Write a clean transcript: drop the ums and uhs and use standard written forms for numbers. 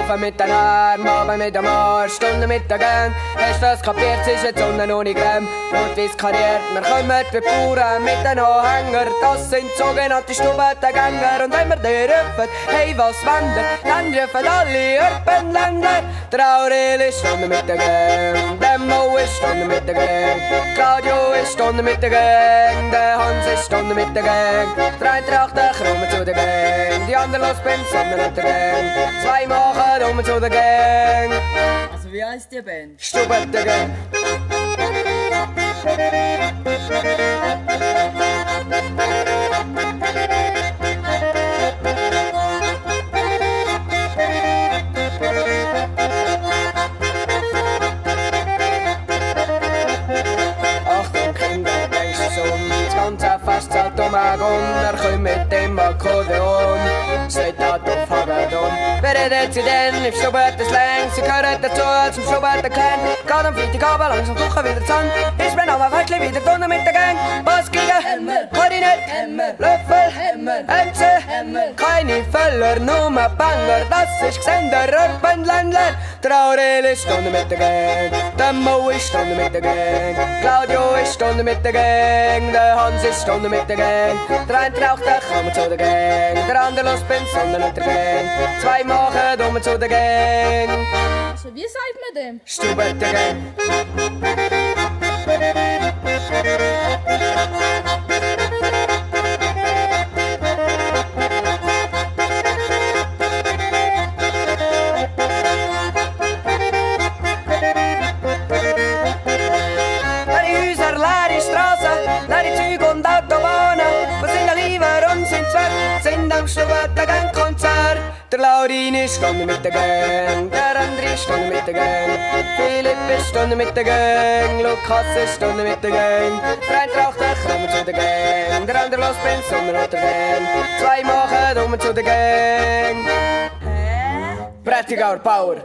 Laufen mit den Armen, Abend mit dem Arsch, Stunden mit den Gang. Hast du das kapiert, es ist jetzt Sonne ohne Creme. Und wie's kariert, wir kommen wie Bauern mit den Anhänger. Das sind sogenannte Stubentengänger. Und wenn wir die rufen, hey was wandert, dann rufen alle Urbanländer. Der Aurel ist Stunden mit der Gang, der Mo ist Stunden mit der Gang, Claudio ist Stunden mit der Gang, der Hans ist Stunden mit der Gang, der Eintracht, der kommen zu der Gang, die anderen los bin Stunden mit der Gang, zwei machen um zu der Gang. Also wie heisst die Band? Stubet der Gang. Achtung Kinder, denkst du um, das ganze Fest zählt um einen Grund. Er kommt mit dem Akkordeon, seht da auf Hagedon. Wer redet sie denn im Stubert des Längs? Sie gehören dazu zum Stubert der Clan. Geht am Freitagabend langsam Woche wieder zusammen. Ist mein Name Feitli wieder drinnen mit der Gang. Bassgeige, Hammer, Klarinett, Hammer, Löffel, Hammer, MC, Hammer. Keine Völler, nur Banger, das ist Gesender, Urbanländler. Der Aurel ist drinnen mit der Gang, der Mo ist drinnen mit der Gang, Claudio ist drinnen mit der Gang, der Hans ist drinnen mit der Gang, der Eintracht, der kommt zu der Gang, der andere los bin drinnen mit der Gang, zwei machen um zu der Gang. Also wie sagt man dem? Stubet der Gang. Leere Häuser, leere Straßen, leere Züge und Autobahnen. Wo sind alle lieber und sind weg, sind am Stubet der Gang Konzert. Der Laurin ist Stunde mit der Gang, der André ist Stunde mit der Gang, Philipp ist Stunde mit der Gang, Lukas ist Stunde mit der Gang, der Eintracht, der kommt zu der Gang, der andere los bin Stunde mit der Gang, zwei machen um zu der Gang. Prättigauer Power.